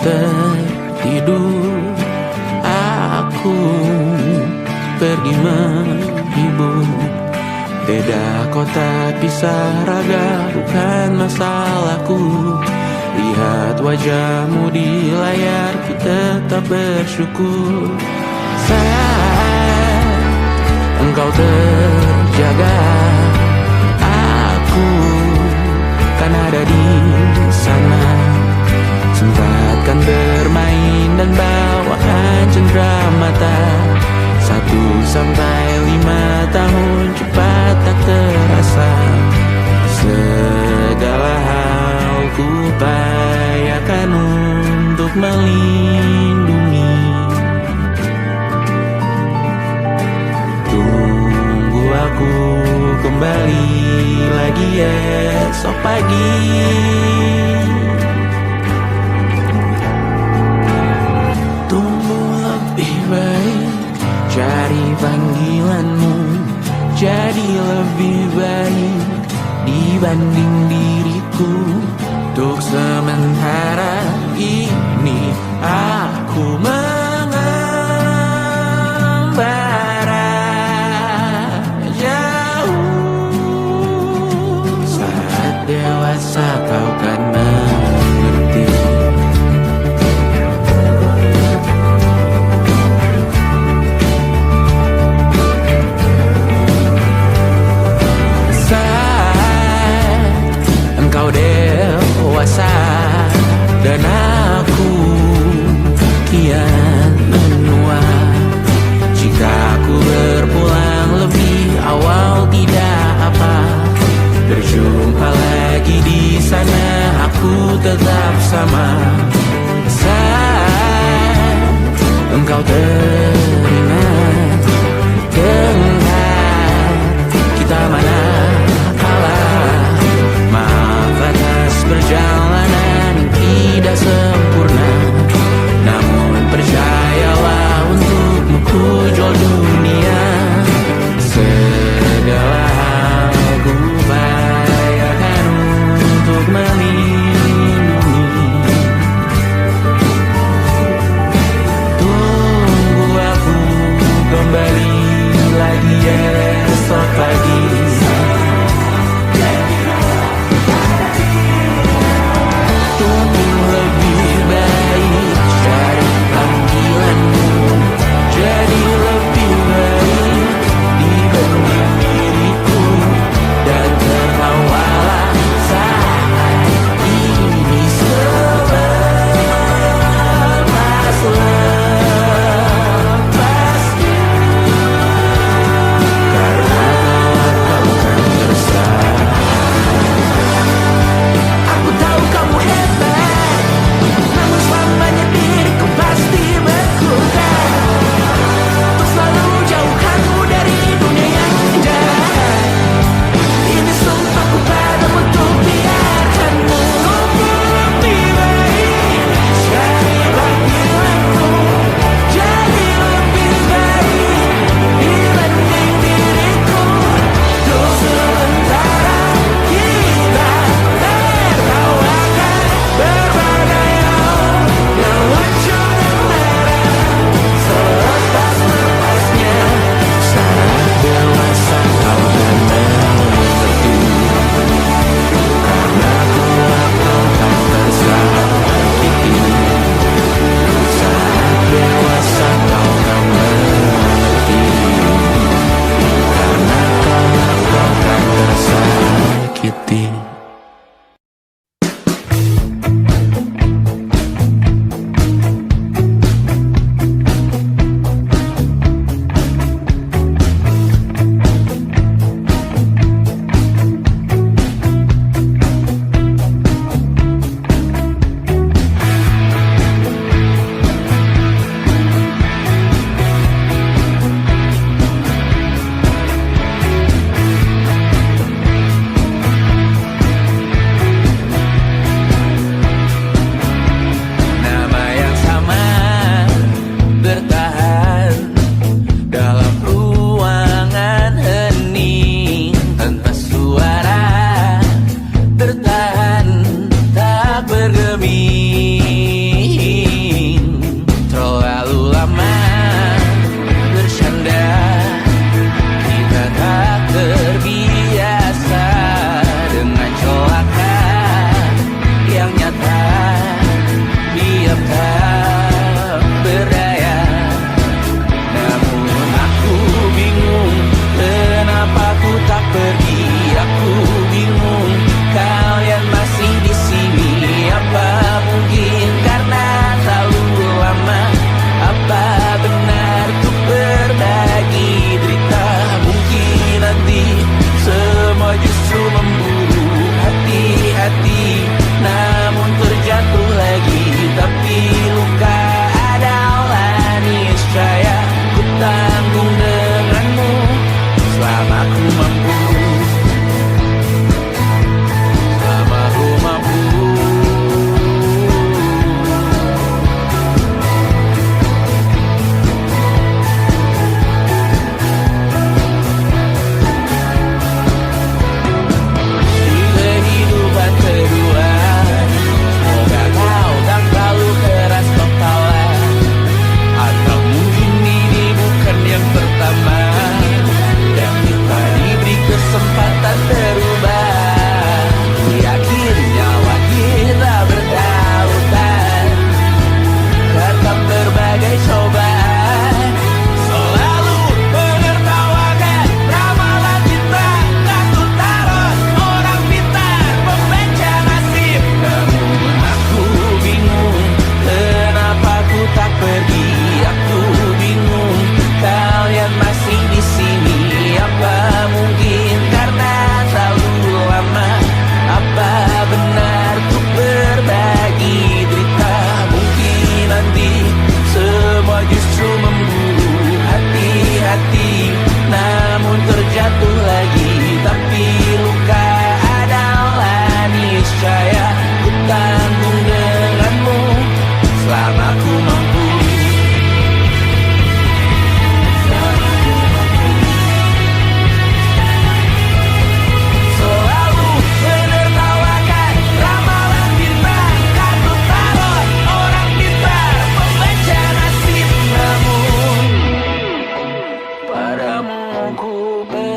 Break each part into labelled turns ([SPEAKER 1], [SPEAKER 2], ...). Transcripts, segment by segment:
[SPEAKER 1] tertidur, aku pergi menghibur. Beda kota pisah raga bukan masalahku. Lihat wajahmu di layar, ku tetap bersyukur. Saat engkau terjaga, aku kan ada di sana. Sempatkan bermain dan bawakan cenderamata. 1-5 tahun cepat tak terasa. Segala hal ku upayakan untuk melindungi. Tunggu aku kembali lagi esok pagi. Tumbuh lebih baik, cari panggilanmu, jadi lebih baik dibanding diriku. Untuk sementara ini aku mengembara jauh. Saat dewasa kau kan mengerti. Engkau dewasa dan aku kian menua. Jika aku berpulang lebih awal tidak apa. Berjumpa lagi di sana, aku tetap sama. Saat engkau teringat dengar kita mana perjalanan tidak sempurna, namun percayalah untukmu ku jual dunia. Segala hal ku upayakan untuk melindungi. Tunggu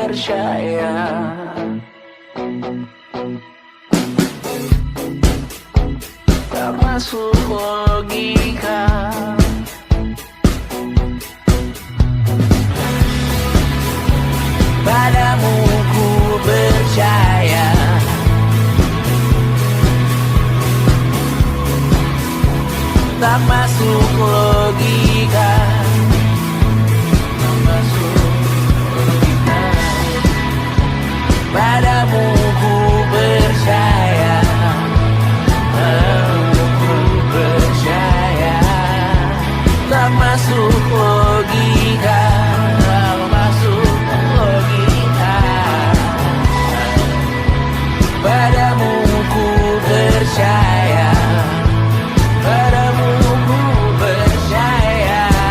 [SPEAKER 2] percaya. Tak masuk logika. Padamu ku percaya. Tak masuk logika. Tak masuk logika. Padamu ku percaya. Padamu ku percaya. Tak masuk logika. Tak masuk logika. Padamu ku percaya. Padamu ku percaya.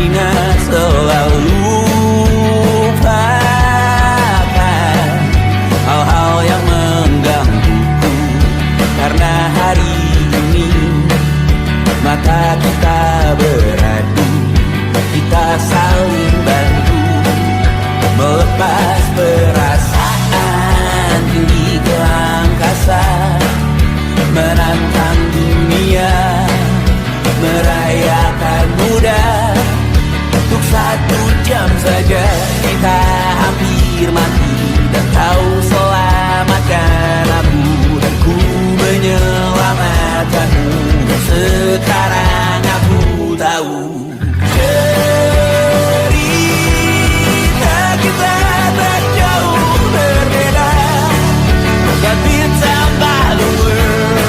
[SPEAKER 2] ingat selalu lupakan hal-hal yang menggangguku. Karena hari ini mata kita beradu, kita saling bantu melepas perasaan tinggi ke angkasa, menantang dunia, merayakan muda. Untuk 1 jam saja kita hampir mati, dan kau selamatkan aku, dan ku menyelamatkanmu. Sekarang aku tahu cerita kita tak jauh berbeda. That beats about the world.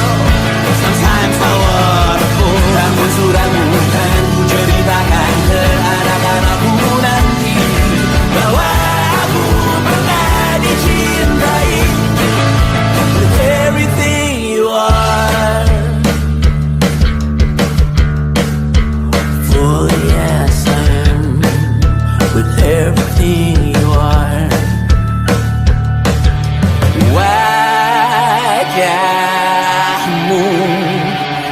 [SPEAKER 2] Sometimes I wonderful. Namun suratmu kan ku ceritakan ke anak-anakku nanti bahwa aku pernah dicintai with everything you are. For yes I am with everything you are. Wajahmu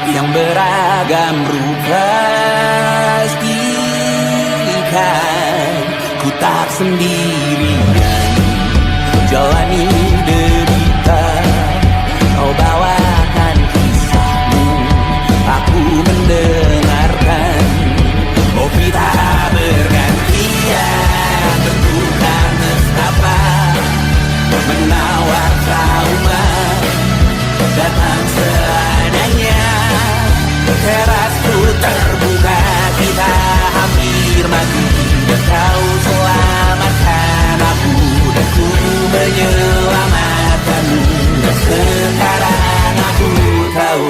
[SPEAKER 2] yang beragam rupa pastikan ku tak sendirian jalani derita. Kau bawakan kisahmu, aku mendengarkan. Oh kita bergantian bertukar nestapa, menawar trauma datang seadanya. Terasku terbuka, kita hampir mati, dan kau selamatkan aku, dan ku menyelamatkanmu. Dan sekarang aku tahu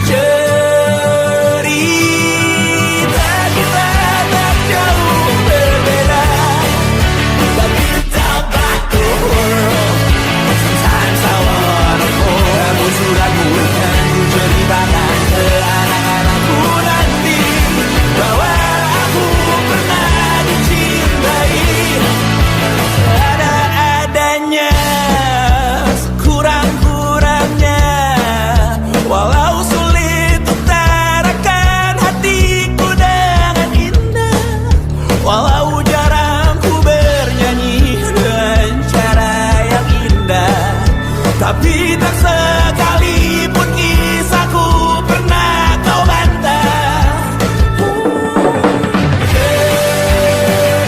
[SPEAKER 2] cerita kita tak jauh berbeda. But it's about the world. Sometimes I wanna fall. Namun suratmu kan ku ceritakan ke anak-anakku nanti bahwa aku pernah dicintai ada-adanya, sekurang-kurangnya. Walau sulit utarakan hatiku dengan indah, walau jarang ku bernyanyi dengan cara yang indah, tapi tak sekalipun kisahku pernah kau bantah.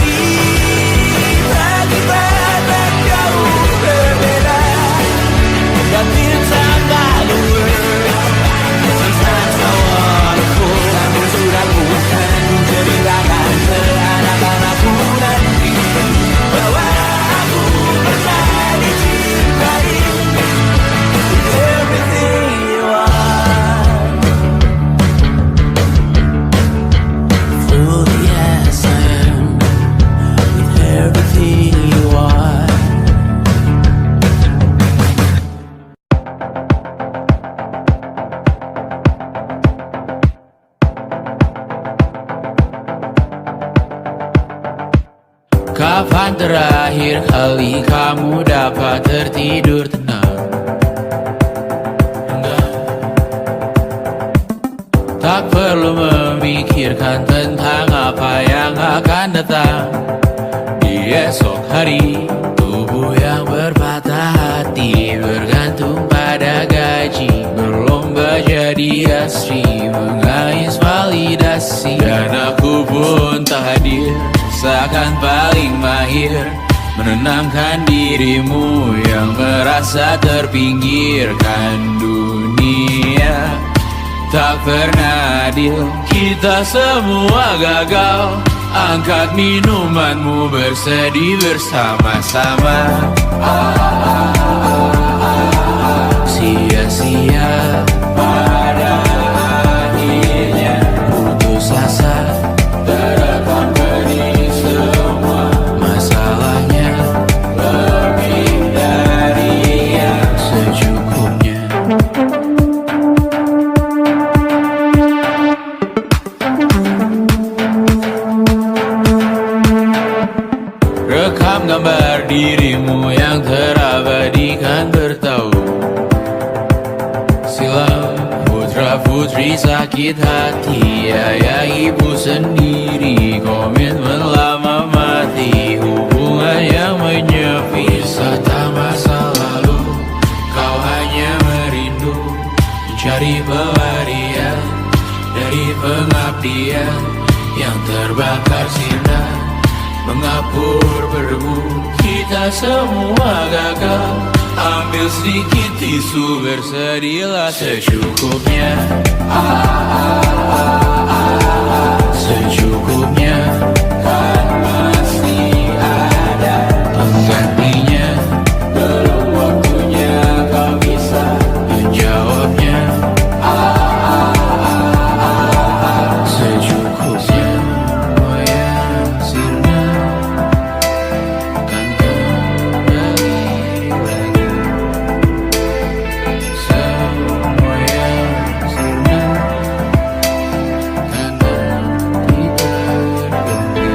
[SPEAKER 2] Cerita kita tak jauh berbeda, dan it's about the world. Sometimes I wanna fall. Namun suratmu kan ku ceritakan ke anak-anakku nanti bahwa aku pernah dicintai with everything you are. Fully yes I am with everything you are. Kapan terakhir kali kamu dapat tertidur tenang? Tak perlu memikirkan tentang apa yang akan datang di esok hari. Tubuh yang berpatah hati bergantung pada gaji, berlomba jadi asri, mengais validasi. Dan aku pun tak hadir, seakan paling mahir menenangkan dirimu yang merasa terpinggirkan dunia. Tak pernah adil, kita semua gagal. Angkat minumanmu, bersedih bersama-sama. Sia-sia pada akhirnya putus asa, terekam pedih semua. Masalahnya lebih dari yang secukupnya.
[SPEAKER 1] dalam gambar dirimu yang terabadikan bertahu. Silam putra putri sakit hati, ayah ibu sendiri komitmen lama mati, hubungan yang menyepi. Wisata masa lalu, kau hanya merindu mencari pelarian dari pengabdian yang terbakar sinar, mengapur berdebu. Kita semua gagal. Ambil sedikit tisu, bersedilah secukupnya. Secukupnya, kan masih ada penggantinya. Belum waktunya kau bisa menjawabnya. Secukupnya, oh yang sirna kan kembali lagi. Semua yang sirna kan nanti terganti.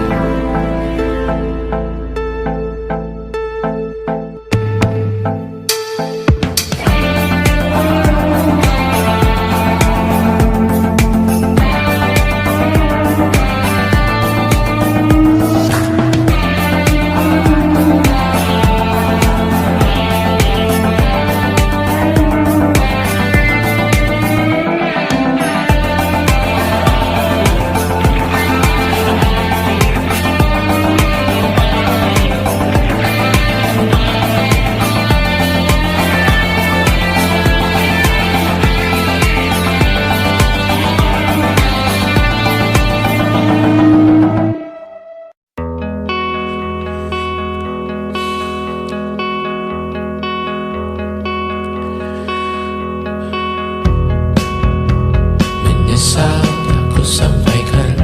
[SPEAKER 1] Menyesal aku sampaikan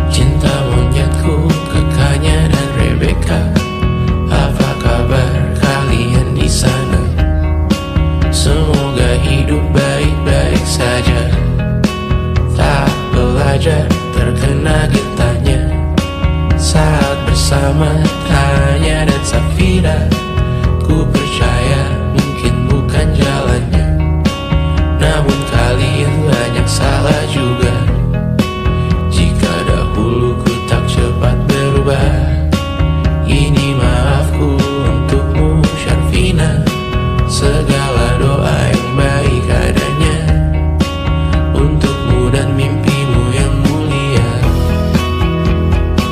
[SPEAKER 1] cinta monyetku ke Kanya dan Rebecca. Apa kabar kalian di sana? Semoga hidup baik-baik saja. Tak belajar terkena getahnya saat bersama Tanya dan Safira. Ku percaya mungkin bukan jalannya, namun kalian banyak salah juga. Jika dahulu ku tak cepat berubah, ini maafku untukmu Syarfina. Segala doa yang baik adanya untukmu dan mimpimu yang mulia.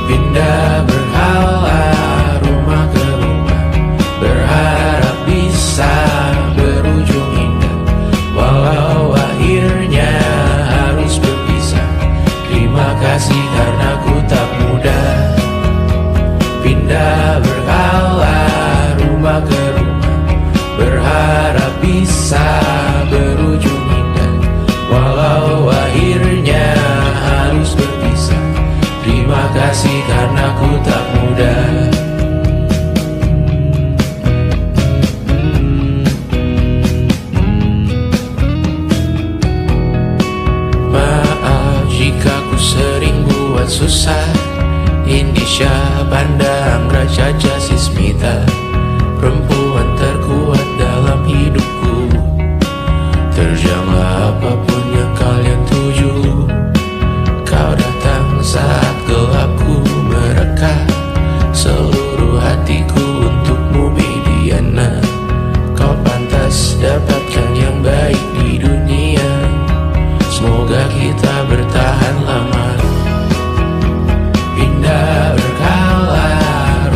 [SPEAKER 1] Pindah berhala rumah ke rumah, berharap bisa berujung indah. Walau akhirnya harus berpisah, terima kasih karena ku tak mudah. Pindah berhala rumah ke rumah, berharap bisa berujung indah. Walau akhirnya harus berpisah, terima kasih karena ku tak mudah. Maaf jika ku sering buat susah. Indisha, Banda, Anggra, Caca, Sismita, perempuan terkuat dalam hidupku. Terjanglah apapun yang kalian tuju. Kau datang saat gelapku mereka. Seluruh hatiku untukmu Mediana. Kau pantas dapatkan yang baik di dunia. Semoga kita bertahan lama. Pindah berkala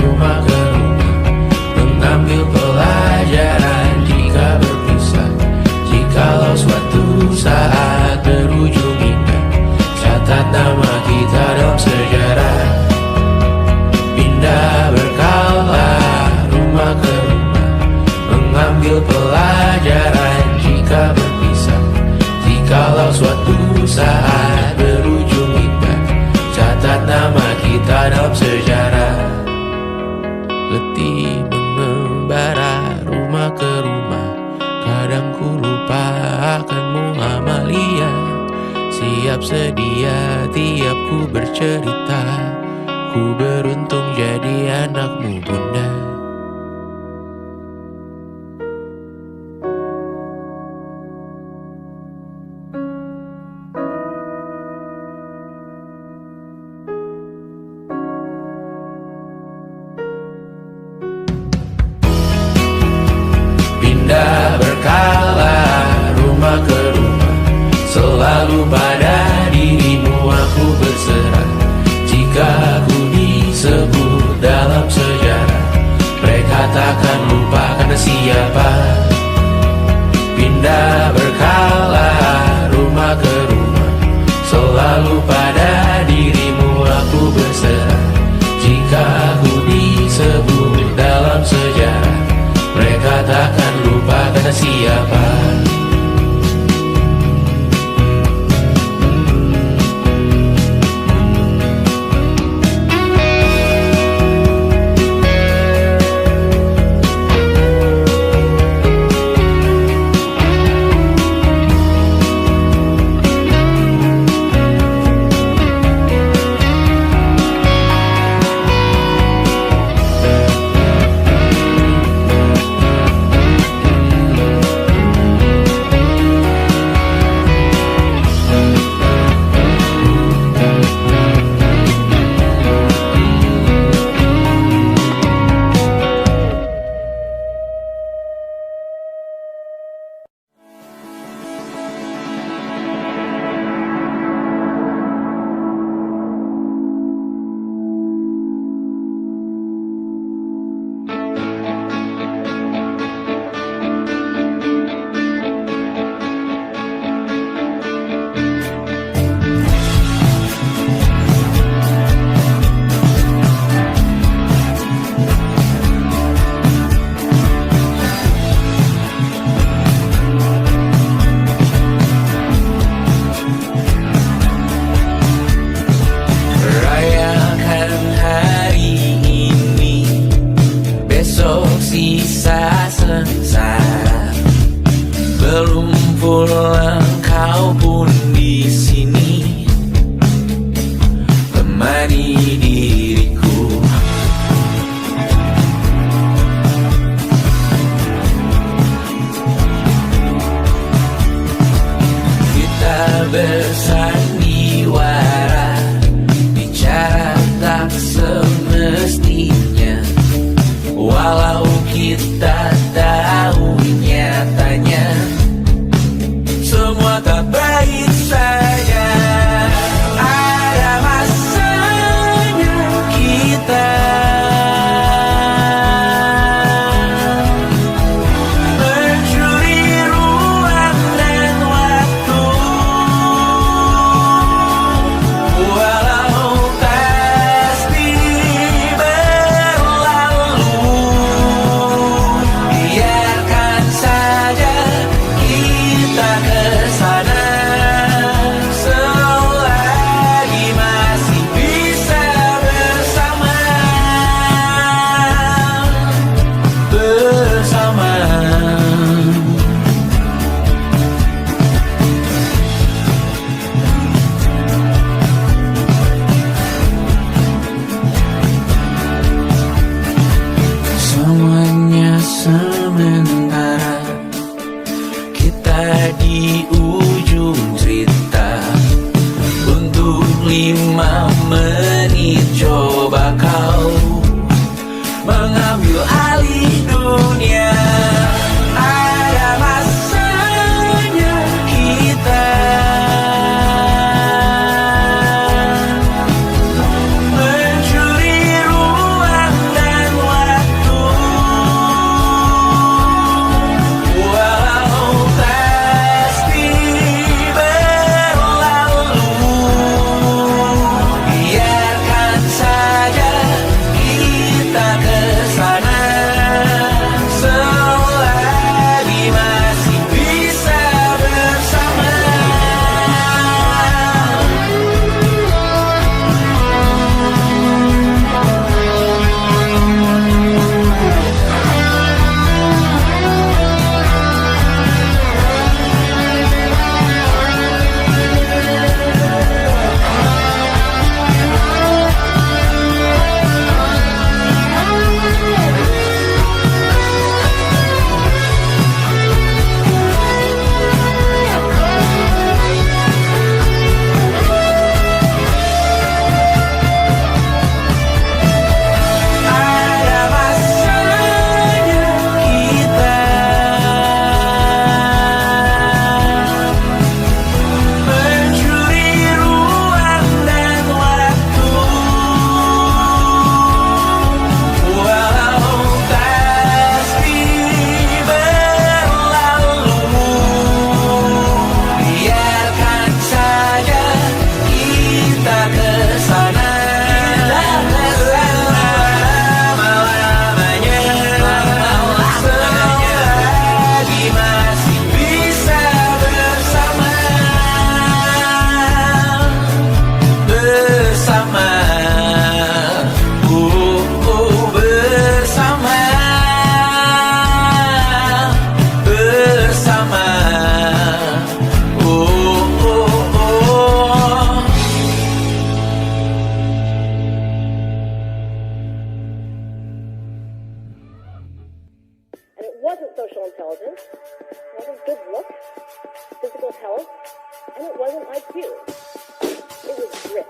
[SPEAKER 1] rumah ke rumah, mengambil pelajaran jika berpisah. Jikalau suatu saat berujung indah, catat nama kita dalam sejarah. Pindah berkala rumah ke rumah, mengambil pelajaran jika berpisah. Jikalau suatu saat berujung indah, catat nama kita dalam sejarah. Letih mengembara rumah ke rumah, kadang ku lupa akanmu Amalia. Siap sedia tiap ku bercerita, Ku beruntung jadi anakmu, Bunda. Pindah berkala rumah ke rumah, selalu pada dirimu aku berserah. Jika ku disebut dalam sejarah, mereka takkan lupa karena siapa. Pindah berkala rumah ke rumah, selalu pada dirimu aku berserah. Jika ku disebut dalam sejarah, mereka takkan lupa karena siapa.
[SPEAKER 3] intelligence, it wasn't good looks, physical health, and it wasn't IQ. It was grit.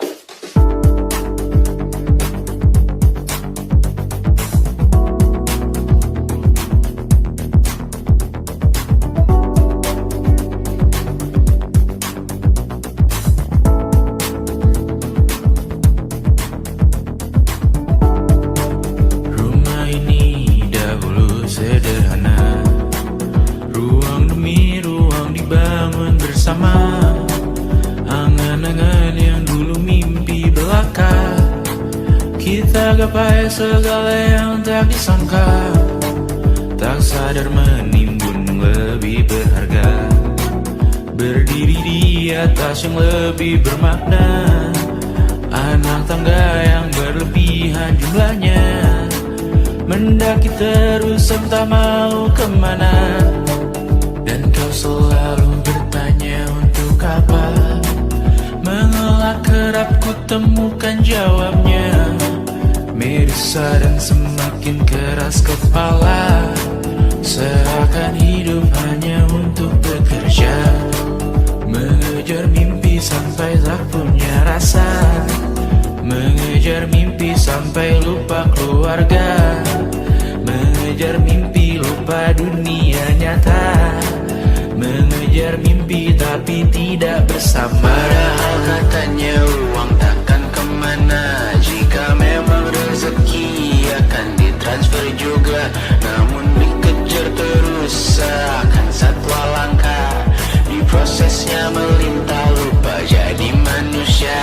[SPEAKER 1] Rumah ini dahulu sederhana, ruang demi ruang dibangun bersama. Angan-angan yang dulu mimpi belaka, kita gapai segala yang tak disangka. Tak sadar menimbun lebih berharga, berdiri di atas yang lebih bermakna. Anak tangga yang berlebihan jumlahnya, mendaki terus entah mau kemana. Dan kau selalu bertanya untuk apa, mengelak kerap ku temukan jawabnya. Merisa dan semakin keras kepala, seakan hidup hanya untuk bekerja, mengejar mimpi sampai tak punya rasa, mengejar mimpi sampai lupa keluarga, mengejar mimpi lupa dunia nyata, mengejar mimpi tapi tidak bersama. Padahal katanya uang takkan kemana, jika memang rezeki akan ditransfer juga. Namun dikejar terus seakan satwa langka, di prosesnya melintah lupa jadi manusia.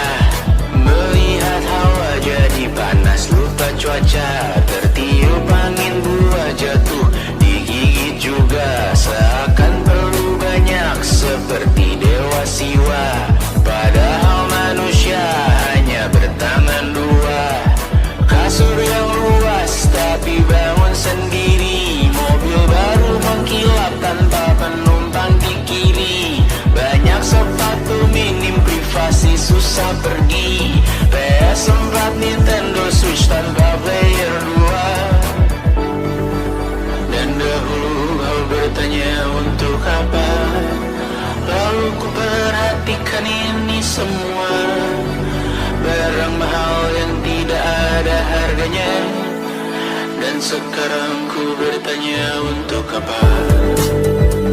[SPEAKER 1] Melihat hawa jadi panas lupa cuaca, tertiup angin buah jatuh digigit juga. Seakan perlu banyak seperti dewa siwa, padahal manusia hanya bertangan dua. Kasur yang luas tapi bangun sendiri, mobil baru mengkilap tanpa penumpang di kiri. Banyak sepatu minim privasi susah pergi, PS4 Nintendo Switch tanpa player 2. Dan dahulu kau bertanya untuk apa, lalu ku perhatikan ini semua, barang mahal yang tidak ada harganya. Dan sekarang ku bertanya untuk apa,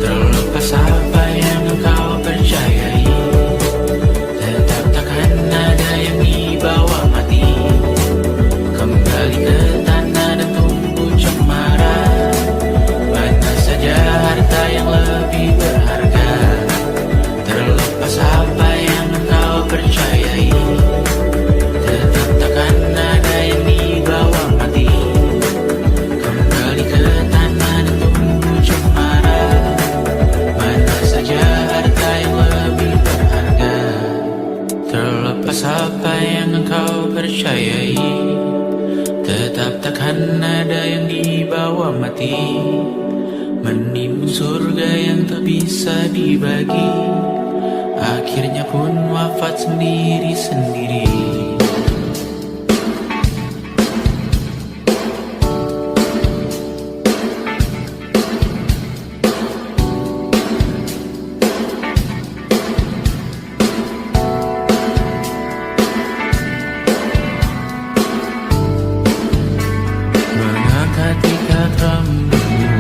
[SPEAKER 1] terlepas apa yang engkau percayai, tetap takkan ada yang dibawa mati. Kembali ke tanah dan tumbuh cemara, mana saja harta yang lebih berharga. Terlepas apa yang engkau percayai, tetap takkan ada yang dibawa mati. Kembali ke tanah dan tumbuh cemara, mana saja harta yang lebih berharga. Terlepas apa yang engkau percayai, tetap takkan ada yang dibawa mati. Menimbun surga yang tak bisa dibagi, akhirnya pun wafat sendiri-sendiri. Mengangkat ikat rambutmu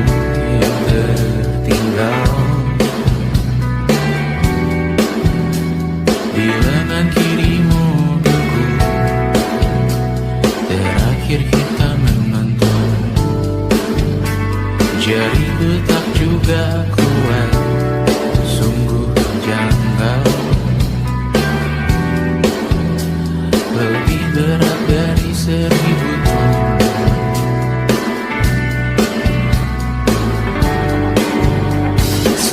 [SPEAKER 1] yang tertinggal di lengan kiri mobilku, terakhir kita menonton. Jariku tak juga kuat, sungguh janggal, lebih berat dari 1000 ton.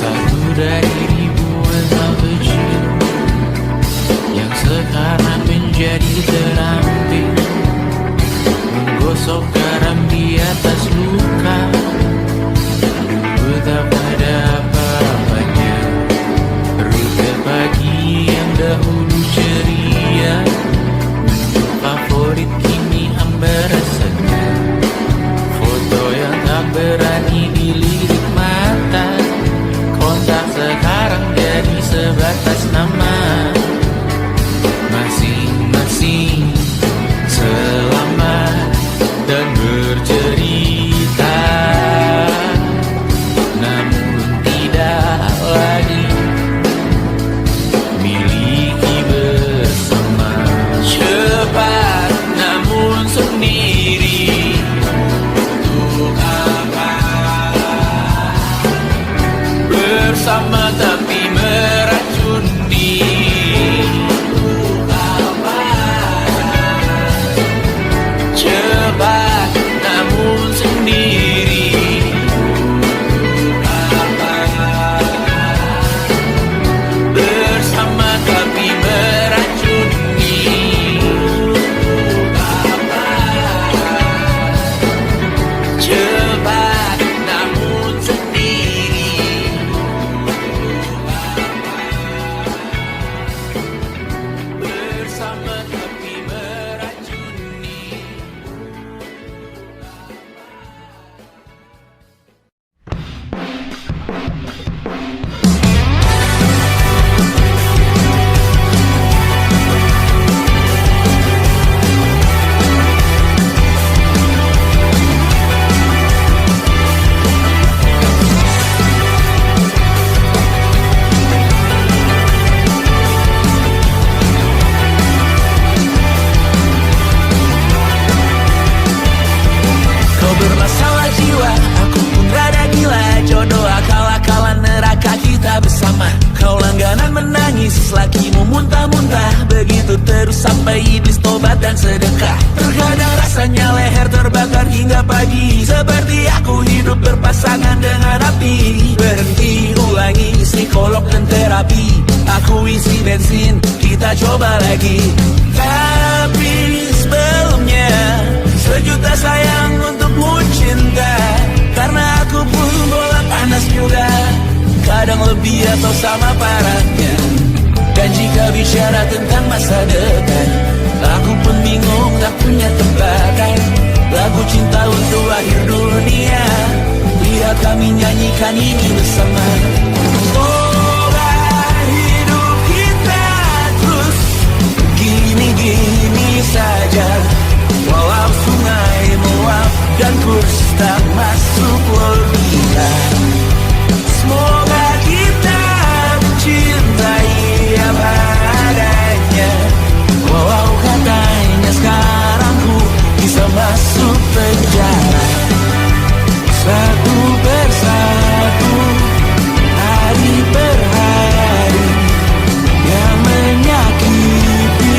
[SPEAKER 1] Satu dari ribuan hal kecil yang sekarang menjadi terampil, menggosok garam di atas luka. Dulu tak ada
[SPEAKER 2] dan sedekah. Terkadang rasanya leher terbakar hingga pagi, seperti aku hidup berpasangan dengan api. Berhenti, ulangi psikolog dan terapi. Aku isi bensin, kita coba lagi. Tapi sebelumnya, sejuta sayang untukmu cinta. Karena aku pun bola panas juga, kadang lebih atau sama parahnya. Dan jika bicara tentang masa depan, aku pun bingung tak punya tembakan. Lagu cinta untuk akhir dunia, lihat kami nyanyikan ini bersama. Semoga hidup kita terus gini-gini saja, walau sungai meluap dan kurs tak masuk logika. Semoga kita mencintai apa adanya, walau katanya sekarang ku bisa masuk penjara. Satu persatu, hari per hari, yang menyakiti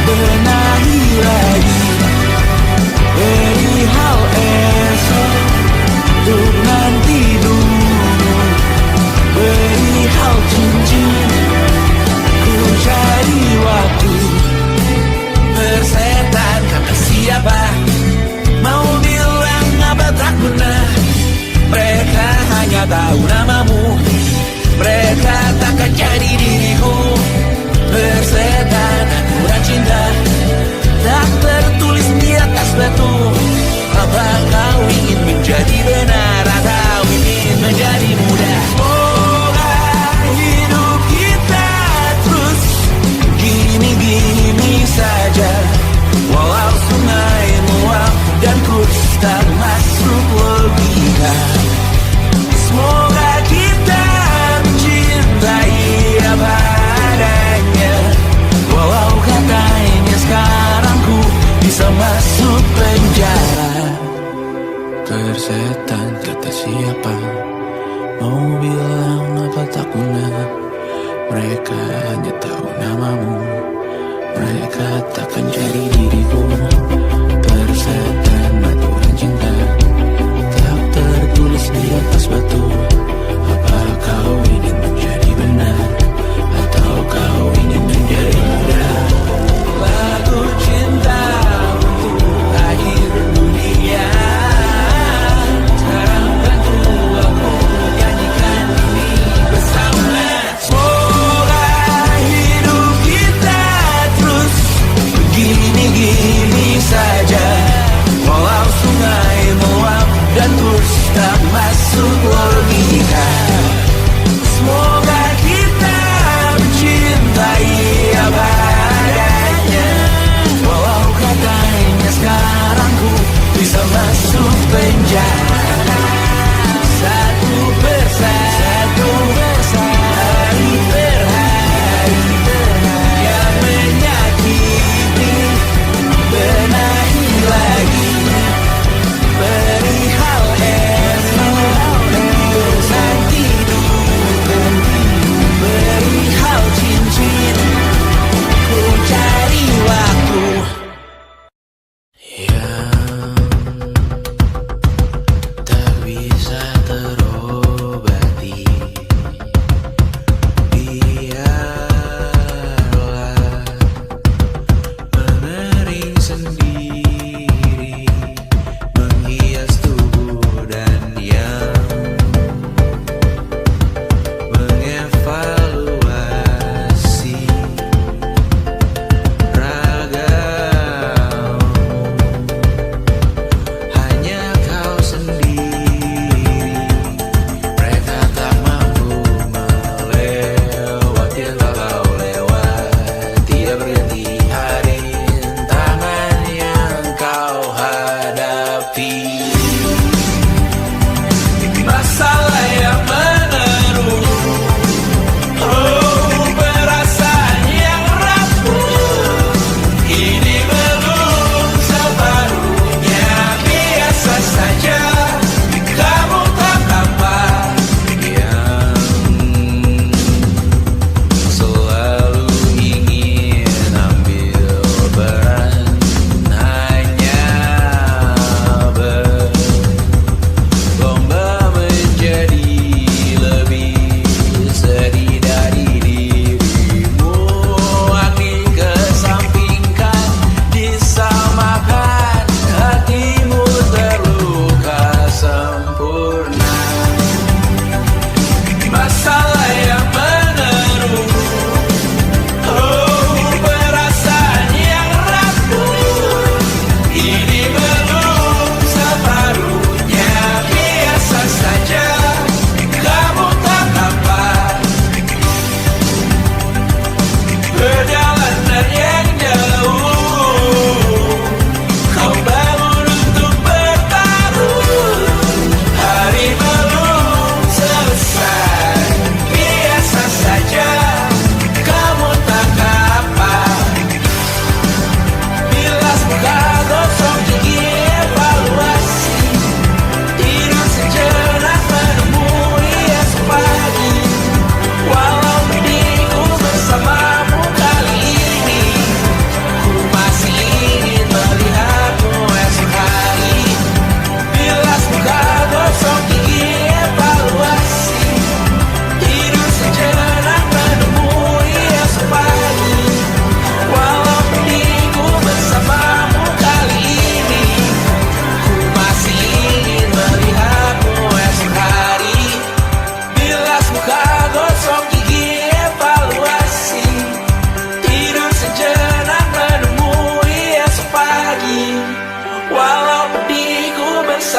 [SPEAKER 2] benahi lagi. Perihal esok, untuk nanti dulu. Perihal cincin, ku cari waktu. Persetan kata siapa, mau bilang apa tak guna. Mereka hanya tahu namamu, mereka takkan jadi diriku. Persetan aturan cinta, tak tertulis di atas batu. Apa kau ingin menjadi benar atau ingin menjadi muda? Semoga hidup kita terus gini-gini saja, walau sungai meluap dan kurs tak masuk logika. Semoga kita mencintai apa adanya, walau katanya sekarang ku bisa masuk penjara. Persetan kata siapa, mau bilang apa tak guna. Mereka hanya tahu namamu, mereka takkan jadi diriku. Persetan aturan cinta, tak tertulis di atas batu. Apa kau ingin menjadi benar atau kau ingin menjadi muda? Lagu cinta untuk akhir dunia, sekarang bantu aku nyanyikan ini bersama. Semoga hidup kita terus gini-gini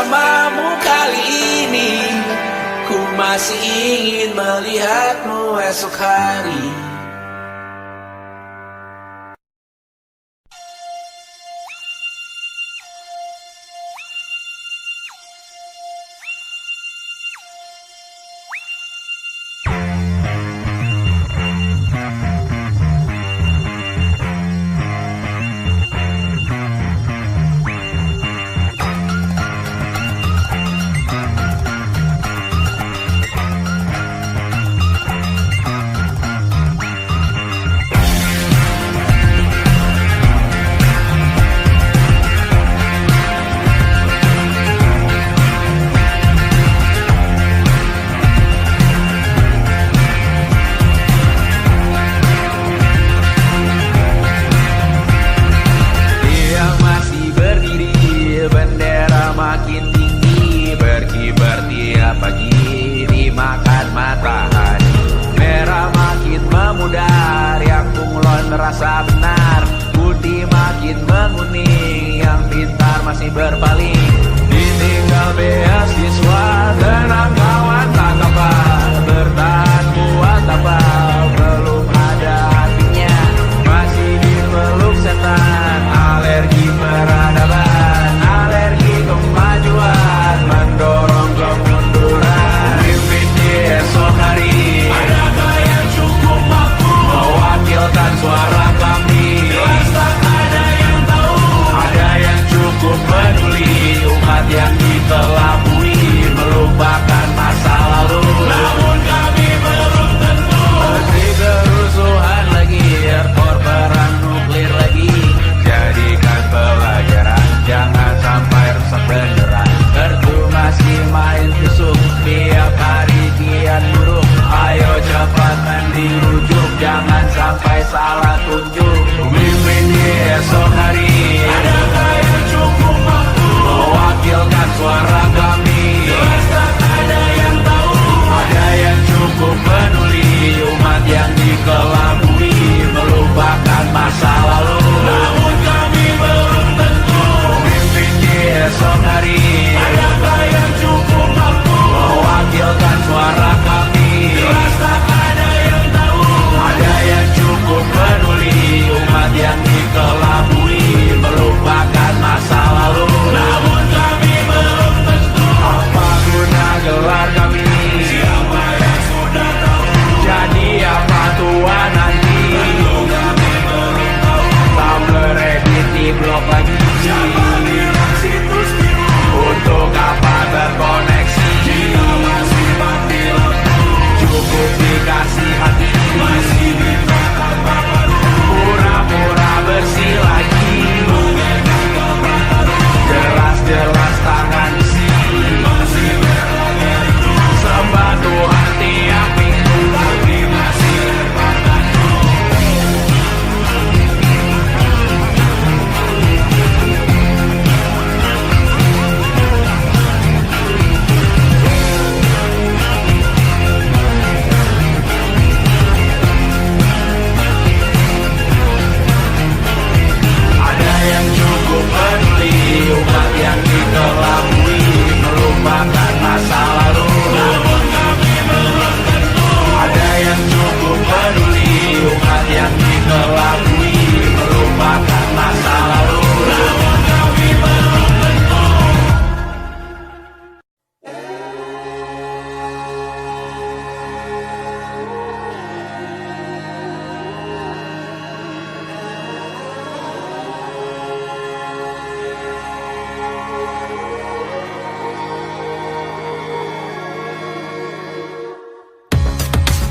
[SPEAKER 2] bersamamu kali ini. Ku masih ingin melihatmu esok hari.
[SPEAKER 4] Merasa benar, budi makin menguning, yang pintar masih berpaling. Ditinggal beasiswa, tenang kawan tak apa, bertahan kuat apa, belum ada hatinya, masih dipeluk setan. Alergi peradaban, alergi kemajuan, mendorong kemunduran. Mimpin di esok hari, adakah yang cukup mampu mewakilkan suara kami? Jelas tak ada yang tahu, ada yang cukup peduli, umat yang dikelabui, melupakan masa lalu. Namun kami belum tentu meski kerusuhan lagi, error perang nuklir lagi. Jadikan pelajaran, jangan sampai rusak beneran. Ertu masih main tusuk, tiap hari kian buruk. Ayo cepat dirujuk, jangan sampai salah tunjuk. Mimpin di esok hari, adakah yang cukup mampu mewakilkan suara kami? Jelas tak ada yang tahu, ada yang cukup peduli, umat yang dikelabui, melupakan masa lalu. Namun kami belum tentu mimpin di esok hari, adakah yang cukup mampu mewakilkan suara kami? Jelas tak ada yang tahu, ada yang cukup peduli, umat yang dikelabui, melupakan masa lalu. Namun kami belum tentu apa guna gelar kami. Siapa yang sudah tahu, jadi apa tua nanti? Tentu kami belum tahu. Tumblr, Reddit, di blog lagi. Siapa bilang situs biru? Untuk apa terkoneksi? Jika masih mati lampu, cukup dikasih hati, masih ditahan baru. Pura-pura bersih lagi, jelas-jelas tangan isi, masih berlagak itu. Sembah Tuhan tiap minggu, tapi masih terbantu. Ada yang cukup peduli, umat yang dikelabui, melupakan masa lalu. Namun kami belum tentu, ada yang cukup peduli, umat yang dikelabui, melupakan masa lalu. Namun kami belum tentu.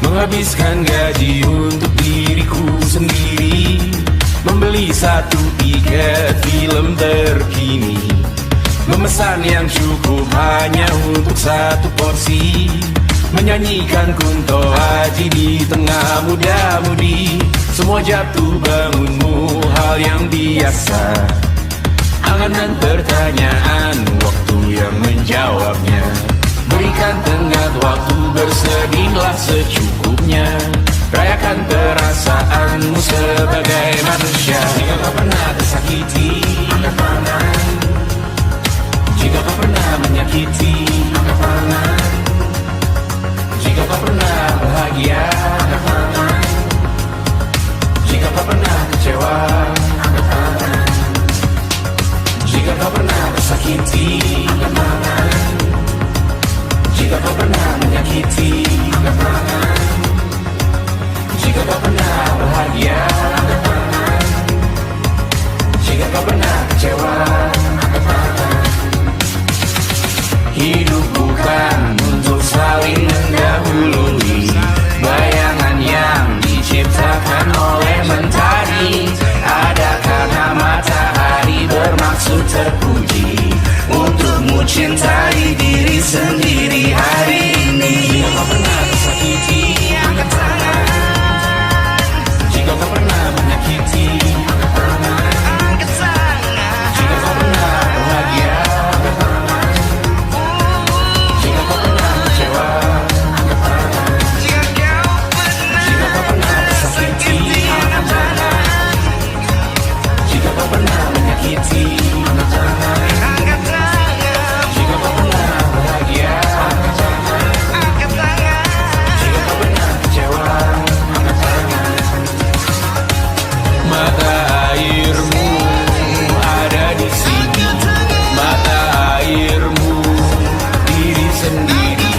[SPEAKER 2] Menghabiskan gaji untuk diriku sendiri, membeli satu tiket film terkini, memesan yang cukup hanya untuk satu porsi, menyanyikan Kunto Aji di tengah muda-mudi. Semua jatuh bangunmu hal yang biasa, angan dan pertanyaan, waktu yang menjawabnya. Berikan tenggat waktu, bersedihlah secukupnya. Rayakan perasaanmu sebagai manusia. Jika kau pernah tersakiti, angkat tangan. Jika kau pernah tersakiti, angkat tangan. Jika kau pernah menyakiti, angkat tangan. Jika kau pernah bahagia, angkat tangan. Jika kau pernah kecewa, angkat tangan. Hidup bukan untuk saling mendahului bayangan yang diciptakan oleh mentari. Ada karena matahari bermaksud terpuji untukmu cintai diri sendiri hari ini. Jika kau pernah tersakiti, angkat tangan. Jika kau pernah menyakiti, angkat tangan. Jika kau pernah bahagia, angkat tangan. Jika kau pernah kecewa, angkat tangan. Jika kau pernah tersakiti, angkat tangan. Jika kau pernah menyakiti, angkat tangan. Jika kau pernah bahagia, angkat tangan. Jika kau pernah kecewa, angkat tangan. Mata airmu ada di sini, mata airmu diri sendiri.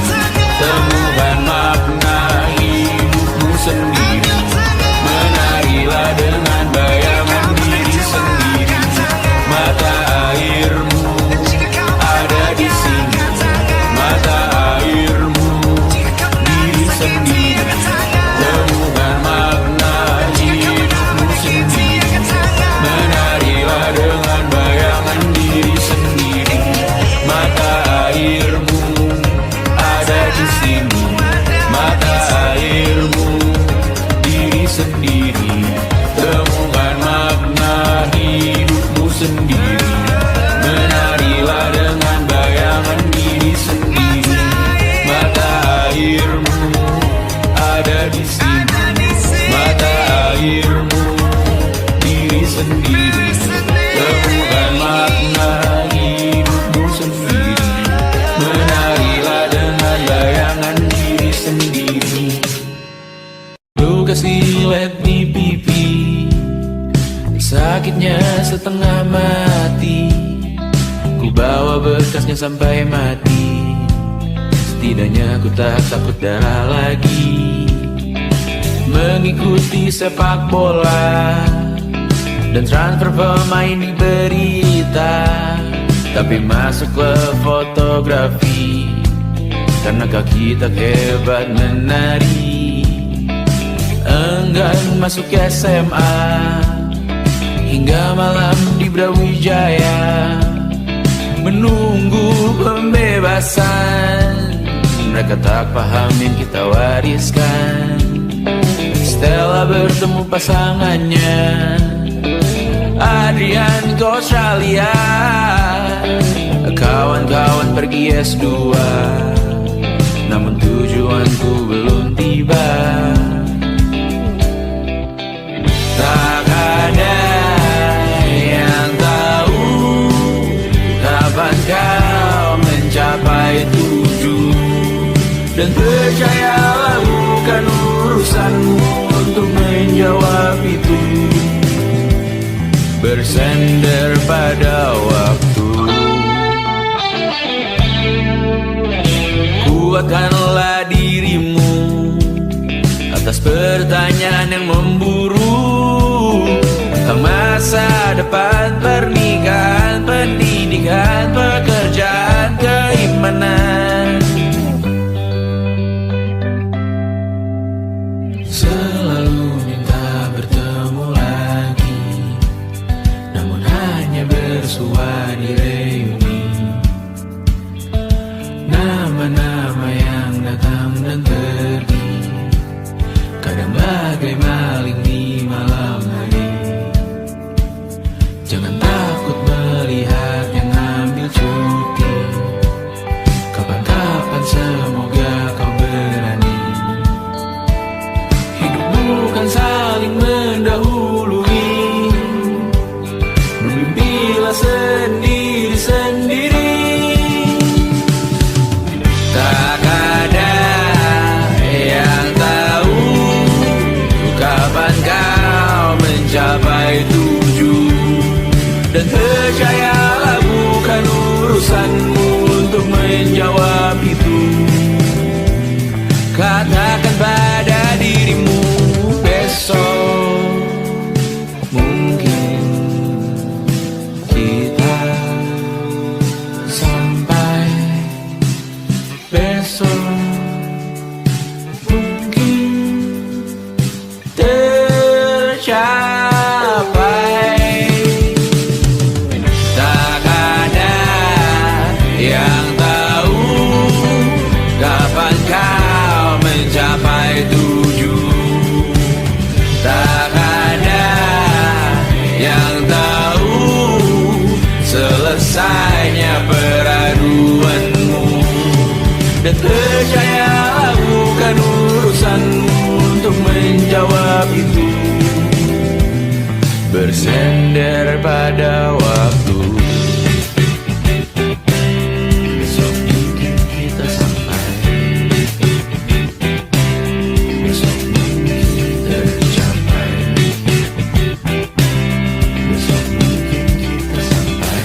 [SPEAKER 2] Temukan makna hidupmu sendiri. Menarilah dengan bayangan diri sendiri. Mata airmu ada di sini, mata airmu diri sendiri. Temukan makna hidupmu sendiri. Menarilah dengan bayangan diri sendiri. Mata airmu ada di sini, mata airmu diri sendiri. Temukan makna hidupmu sendiri. Menarilah dengan bayangan diri sendiri. Mata airmu ada di sini, mata airmu diri sendiri. Temukan makna hidupmu sendiri. Menarilah dengan bayangan diri sendiri. Lu kasih let me pipi, sakitnya setengah mati. Ku bawa bekasnya sampai mati. Setidaknya ku tak takut darah lagi. Mengikuti sepak bola dan transfer pemain di berita. Tapi masuklah fotografi karena kaki tak hebat menari. Enggan masuk SMA hingga malam di Brawijaya menunggu pembebasan. Mereka tak paham yang kita wariskan. Stella bertemu pasangannya Adrian ke Australia. Kawan-kawan pergi S2, namun tujuanku belum tiba. Tak ada yang tahu kapan kau mencapai tujuh. Dan percayalah bukan urusanmu untuk menjawab itu. Bersender pada waktu. Kuatkanlah dirimu atas pertanyaan yang memburu. Masa depan, pernikahan, pendidikan, pekerjaan, keimanan. Selalu minta bertemu lagi, namun hanya bersua di reuni. Nama-nama yang datang dan pergi, kadang bagai maling di malam hari. Jangan takut melihat yang ambil cuti. Kapan-kapan semoga kau berani. Hidup bukan saling mendahului. Bermimpilah sendiri-sendiri. Tak ada yang tahu kapan yang tahu kapan kau mencapai tujuan. Tak ada yang tahu selesainya peraduanmu. Dan percayalah bukan urusanmu untuk menjawab itu. Bersender pada waktu. Besok mungkin kita sampai. Besok mungkin tercapai. Besok mungkin kita sampai.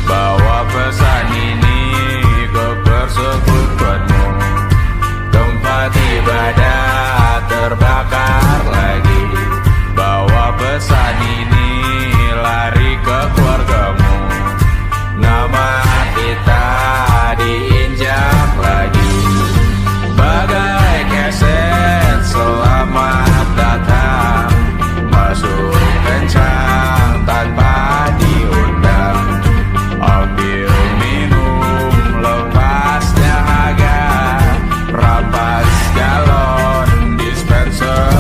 [SPEAKER 2] Bawa pesan ini ke persekutuanmu. Tempat ibadah terbakar lagi. Bawa pesan ini lari ke keluargamu. Nama kita diinjak lagi. Bagai keset selamat datang. Masuk kencang tanpa diundang. Ambil minum lepas dahaga. Rampas galon dispenser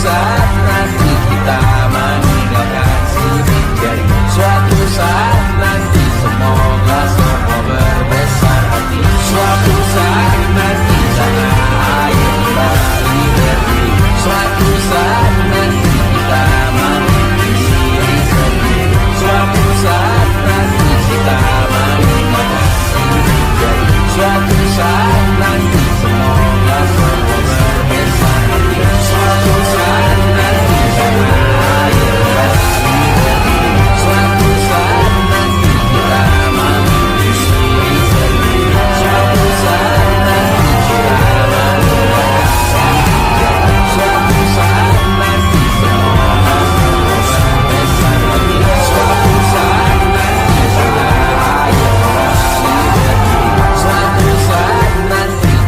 [SPEAKER 2] saat nanti kita meninggalkan sidik jari. Suatu saat nanti semoga semua berbesar hati. Suatu saat nanti tanah air kembali berdiri. Suatu saat nanti kita memiliki diri sendiri. Suatu saat nanti kita meninggalkan sidik jari. Suatu saat nanti semoga semua berbesar hati. Suatu saat nanti tanah air kembali berdiri. Suatu saat nanti kita memiliki diri sendiri. Suatu saat nanti kita meninggalkan sidik jari. Suatu saat nanti semoga semua berbesar hati. Suatu saat nanti tanah air kembali berdiri. Suatu saat nanti kita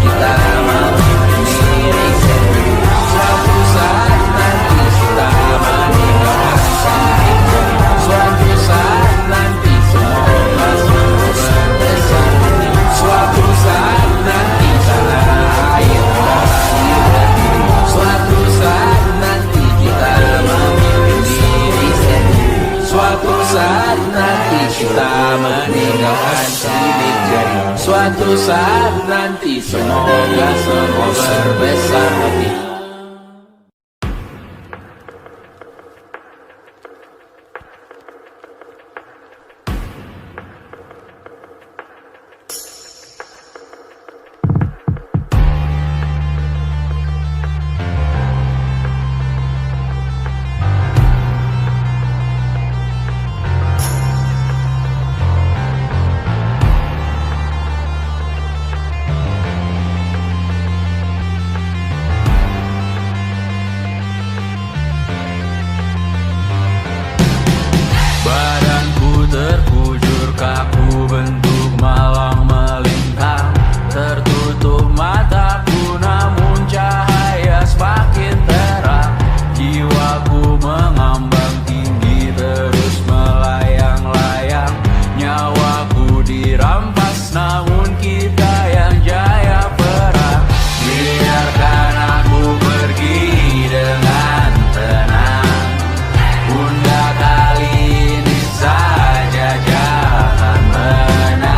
[SPEAKER 2] memiliki diri sendiri. Suatu saat nanti kita meninggalkan sidik jari. Suatu saat nanti semoga semua berbesar hati. Suatu saat nanti tanah air kembali berdiri. Suatu saat nanti kita memiliki diri sendiri. Suatu saat nanti kita meninggalkan sidik jari. Suatu saat nanti semoga semua berbesar hati. Badanku terkujur kaku bentuk malang melintang. Tertutup mataku namun cahaya semakin terang. Jiwaku mengambang tinggi terus melayang-layang. Nyawaku dirampas namun kita yang jaya perang. Biarkan aku pergi dengan tenang. Bunda kali ini saja jangan menang.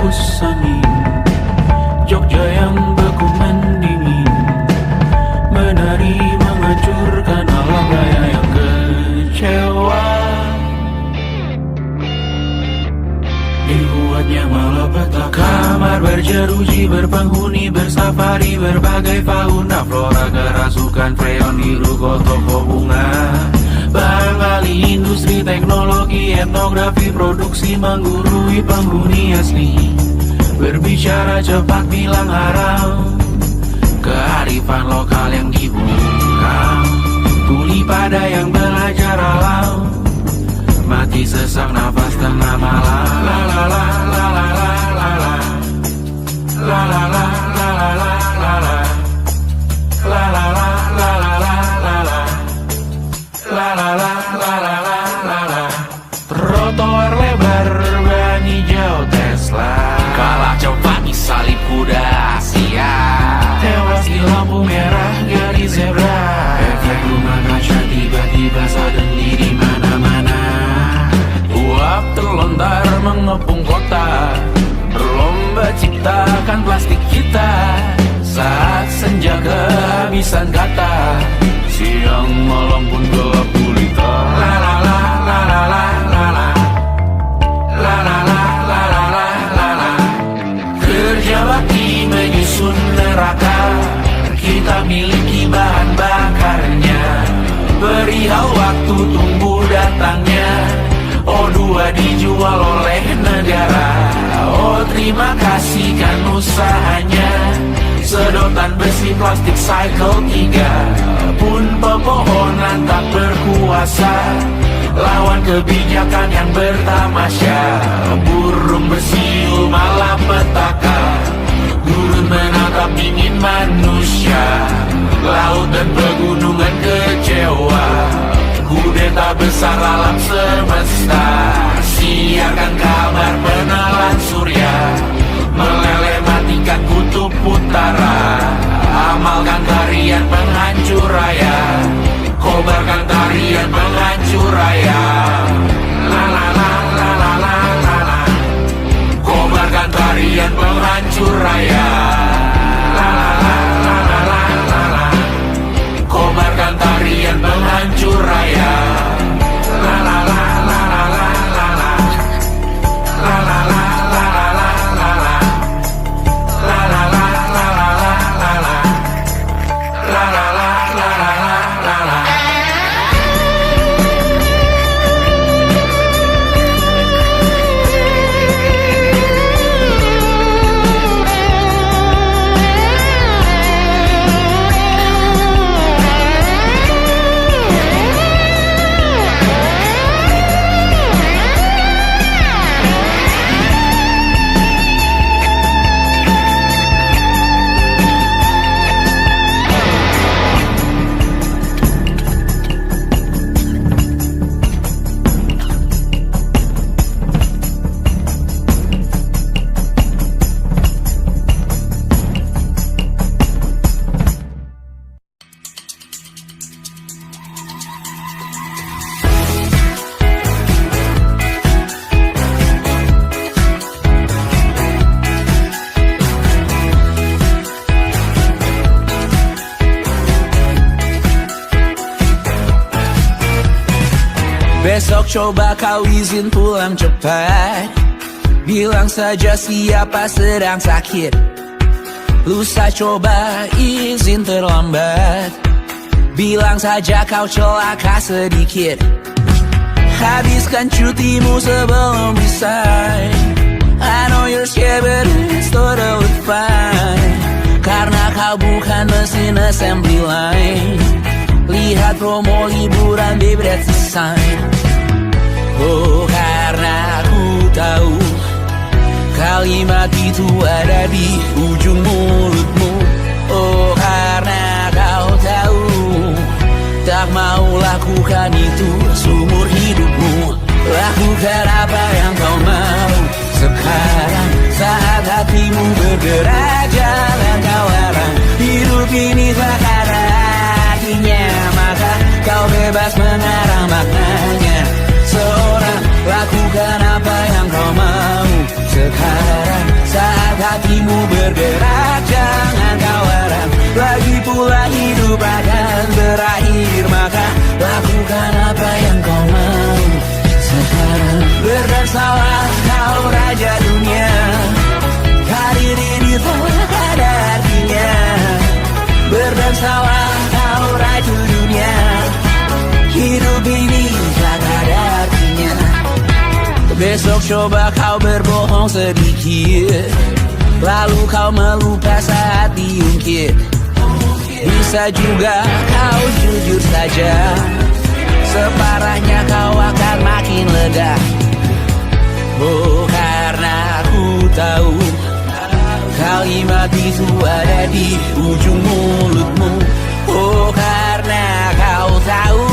[SPEAKER 2] hapus angin, Jogja yang beku mendingin, menari menghancurkan alam raya yang kecewa. Dibuatnya malapetaka, kamar berjeruji, berpenghuni, bersafari, berbagai fauna flora, kerasukan freon, biru, toko bunga, Bangkali industri, teknologi, etnografi, produksi menggurui penghuni asli. Berbicara cepat bilang haram, kearifan lokal yang dibuang, tuli pada yang belajar alam, mati sesak nafas tengah malam. La la la la la la la la. La la la la la la la la. La la la la la la la la. La la la la la la la la. Trotoar lebar ban hijau Tesla, kalah cepat di salib kuda Asia, tewas di lampu merah garis zebra, efek rumah kaca tiba-tiba suddenly di mana-mana. Uap terlontar mengepung kota, berlomba ciptakan plastik kita. Saat senja kehabisan kata, siang malam pun gelap gulita. La la la la la la la la. La la la la la la la la. Kerja bakti menyusun neraka, kita miliki bahan bakarnya. Perihal waktu tunggu datangnya, O2 dijual oleh negara. Oh terima kasih kan usahanya, sedotan besi plastik cycle 3 pun pepohonan tak berkuasa lawan kebijakan yang bertamasya. Burung bersiul malapetaka, gurun menatap dingin manusia, laut dan pegunungan kecewa, kudeta besar alam semesta. Siarkan kabar penelan surya, meleleh matikan kutub utara. Amalkan tarian penghancur raya, kobarkan tarian penghancur raya. La la la la la la la la. Kobarkan tarian penghancur raya. La la la la la la la la. Kobarkan tarian penghancur raya. La la la la la la la la. La la la la la la la la. La la la la la la la la. La la la la la la la. Besok coba kau izin pulang cepat, bilang saja siapa sedang sakit. Lusa coba izin terlambat, bilang saja kau celaka sedikit. Habiskan cutimu sebelum resign. I know you're scared but it's totally fine, karena kau bukan mesin assembly line. Lihat promo liburan babe, that's a sign. Oh karena aku tahu kalimat itu ada di ujung mulutmu. Oh karena kau tahu tak mau lakukan itu seumur hidupmu. Lakukan apa yang kau mau sekarang, saat hatimu bergerak jangan kau larang. Hidup ini tak ada artinya, maka kau bebas mengarang maknanya. Seorang lakukan apa yang kau mau sekarang, Coba kau berbohong sedikit, lalu kau melupa saat diungkit. Bisa juga kau jujur saja, separahnya kau akan makin lega. Oh, karena aku tahu kalimat itu ada di ujung mulutmu. Oh, karena kau tahu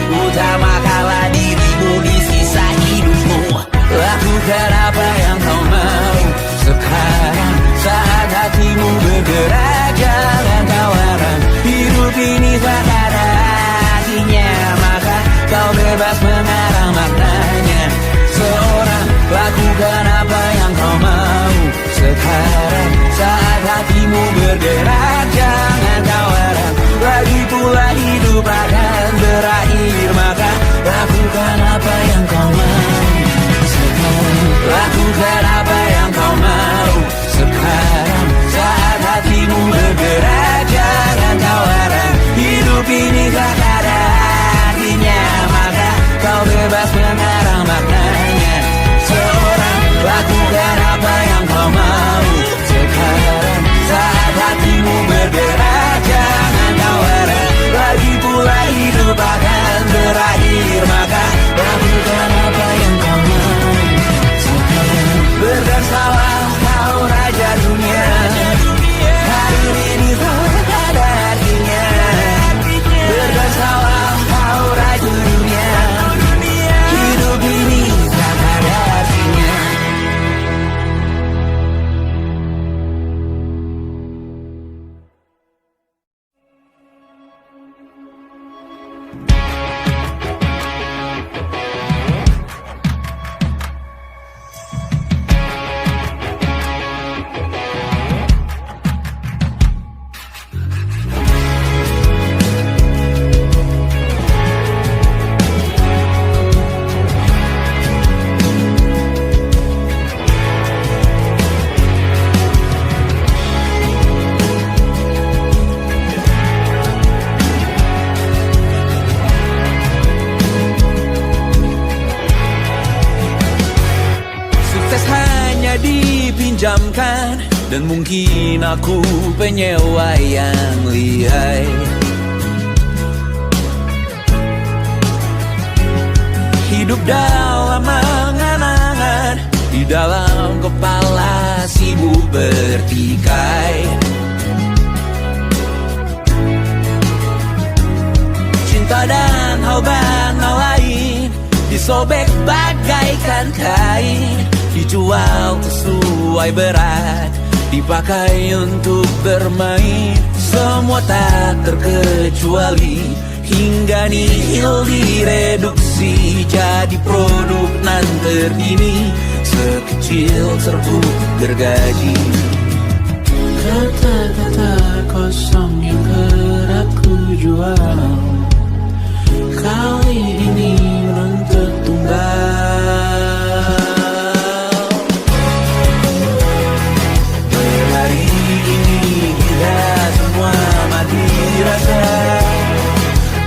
[SPEAKER 2] utamakanlah dirimu di sisa hidupmu. Lakukan apa yang kau mau sekarang, saat hatimu bergerak. Jangan kau larang, hidup ini tak ada artinya, maka kau bebas mengarang maknanya. Seorang, lakukan apa yang kau mau sekarang, saat hatimu bergerak. Jangan kau larang, lagi pula hidup akan berakhir, maka lakukan apa yang kau mau sekarang. Lakukan apa yang kau mau sekarang, saat hatimu bergerak. Jangan kau larang, hidup ini tak ada artinya, maka kau bebas mengarang maknanya. Seorang, lakukan apa yang kau mau sekarang, saat hatimu bergerak. Jangan kau larang, lagi pula hidup akan berakhir, maka lakukan apa yang kau mau sekarang. Berdansalah kau raja dunia, hari ini tak ada artinya. Berdansalah kau raja dunia, hidup ini tak ada artinya. Dipinjamkan, dan mungkin aku penyewa yang lihai. Hidup dalam angan-angan, di dalam kepala sibuk bertikai. Cinta dan hal lain disobek bagaikan kain, dijual sesuai berat, dipakai untuk bermain. Semua tak terkecuali, hingga nihil direduksi jadi produk nan terdini, sekecil serbuk gergaji. Kata-kata kosong yang kerap ku jual, kali ini menuntut tumbal.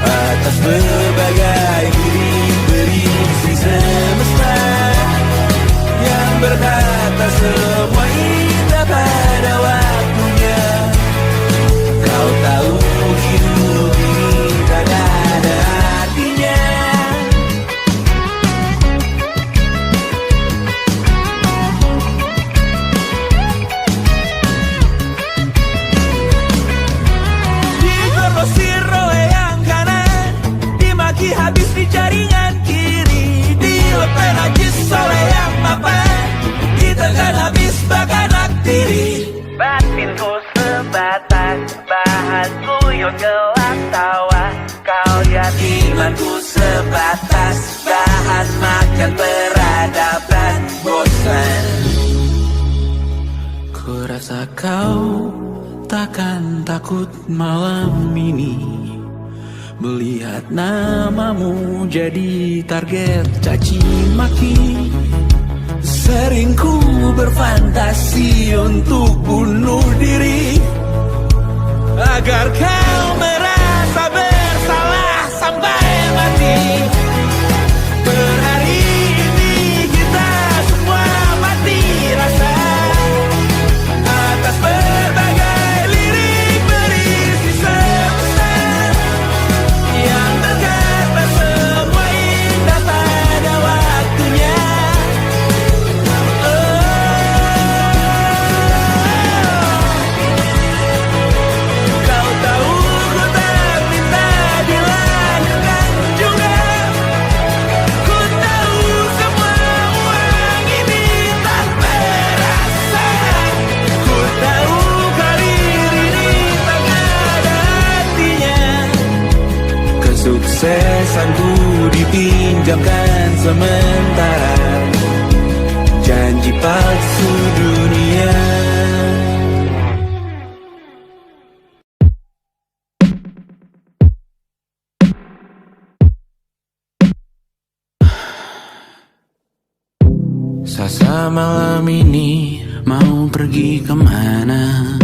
[SPEAKER 2] Atas berbagai beri semesta yang berkata semua indah pada waktunya. Kau tahu hidup ini tak ada artinya. Digrosir oleh yang kanan, dimaki habis di jaringan kiri, dilepen najis oleh yang mapan, ditekan habis bakanak diri. Batinku sebatas bahan guyon gelap tawa, kau lihat imanku sebatas bahan makan peradaban bosan. Ku rasa kau takkan takut malam ini melihat namamu jadi target caci maki. Sering ku berfantasi untuk bunuh diri agar kau merasa bersalah sampai mati. Per hari ini kita Kesuksesanku dipinjamkan sementara, janji palsu dunia.
[SPEAKER 1] Sasa malam ini mau pergi kemana?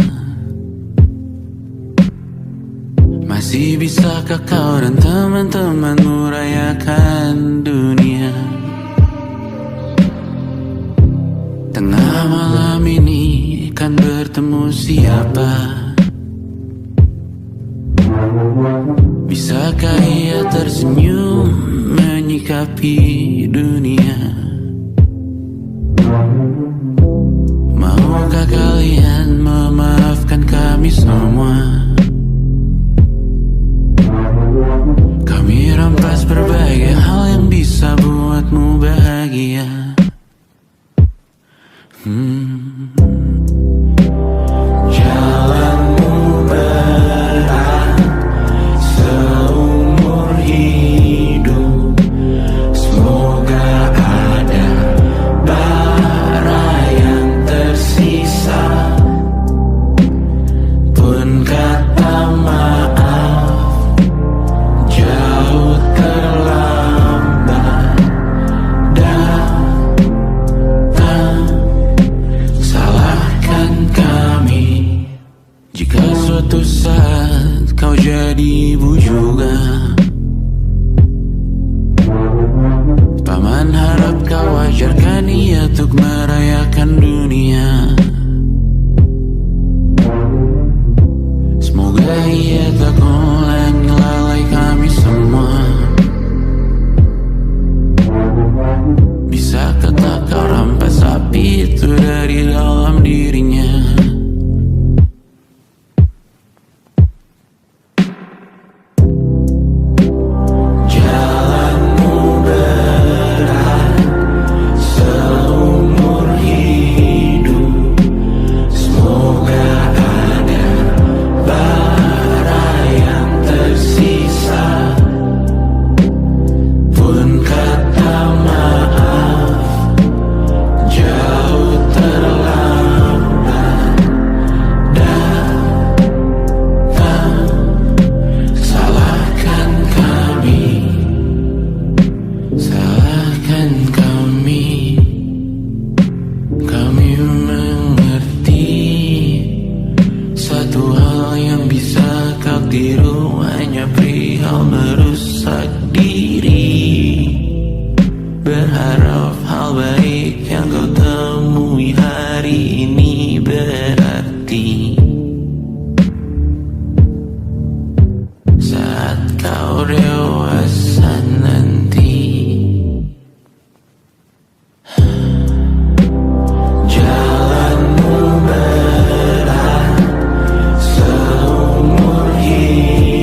[SPEAKER 1] Masih bisakah kau dan teman-temanmu rayakan dunia? Tengah malam ini kan bertemu siapa? Bisakah ia tersenyum menyikapi dunia? Maukah kalian memaafkan kami semua? Kami rampas berbagai hal yang bisa buatmu bahagia. Jalanmu berat seumur hidup, semoga ada bara yang tersisa. Pun kata maaf jauh terlambat datang. Salahkan kami jika suatu saat kau jadi ibu juga. Paman harap kau wajarkan ia untuk merayakan dunia. Semoga ia tak ulangi lalai kami semua. Bisakah tak kau rampas api itu dari dalam dirinya? Jalanmu berat seumur hidup, semoga ada bara yang tersisa. Pun kata maaf jauh terlambat datang. Salahkan kami, salahkan kami. Kami mengerti satu hal yang bisa kau tiru hanya perihal merusak diri. Berharap hal baik yang kau temui hari ini berarti saat kau dewasa nanti. Jalanmu berat seumur hidup,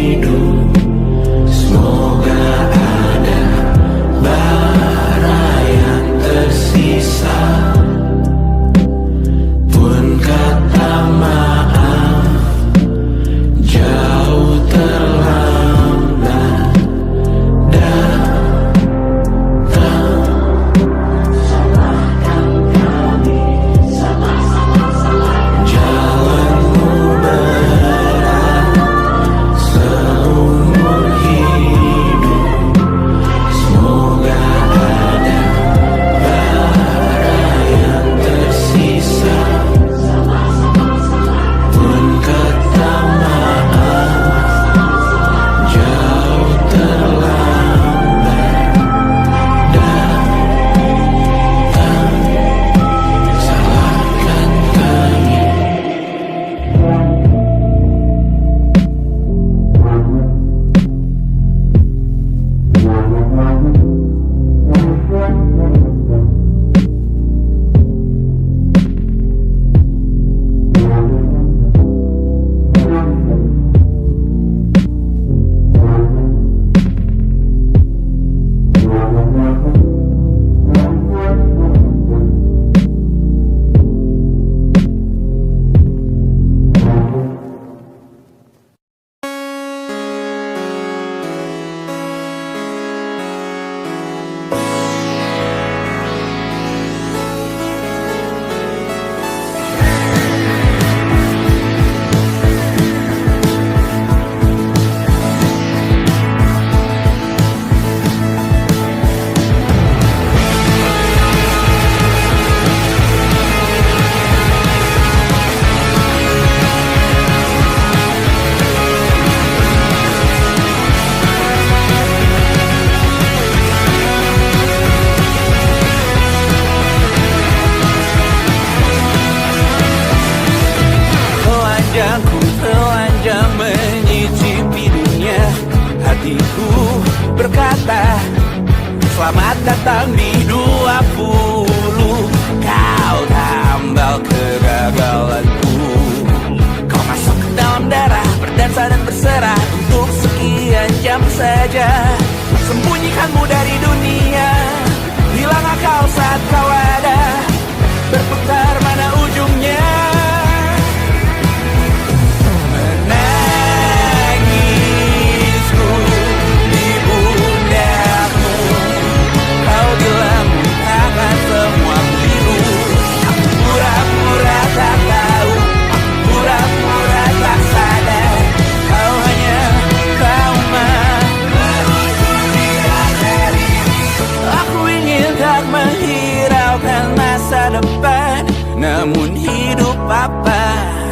[SPEAKER 2] Selamat datang di 20. Kau tambal kegagalanku. Kau masuk ke dalam darah, berdansa dan berserah untuk sekian jam saja. Sembunyikanmu dari dunia, hilang akal saat kau ada, berputar mana ujungnya. Menangisku di pundakmu, kau bilang akan semua biru. Pura-pura tak tahu, pura-pura tak sadar, kau hanya trauma. Aku ingin tak menghiraukan masa depan, namun hidup apa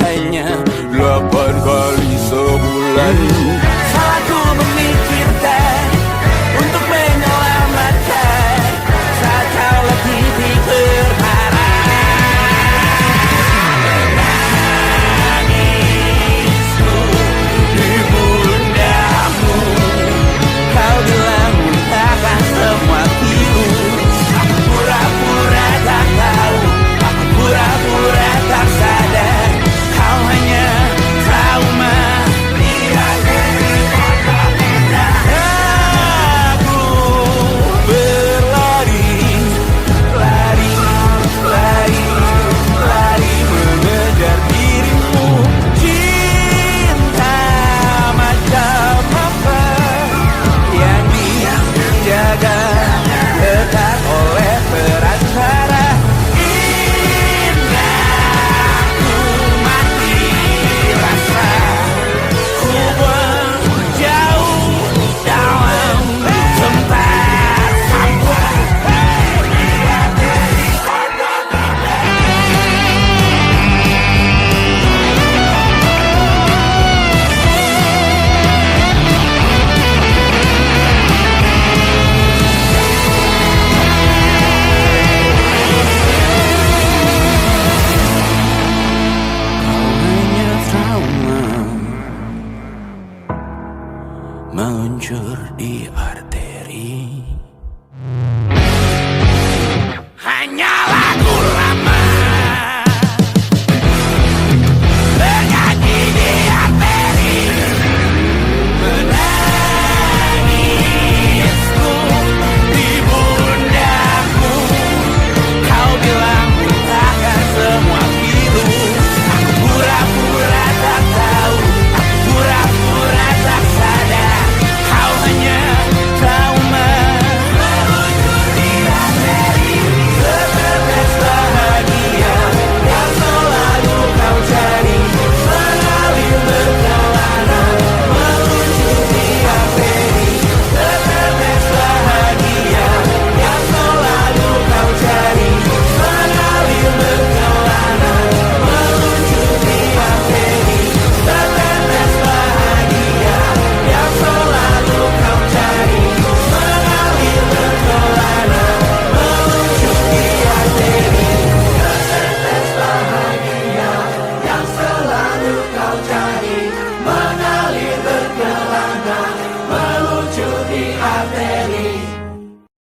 [SPEAKER 2] hanya 8 kali sebulan.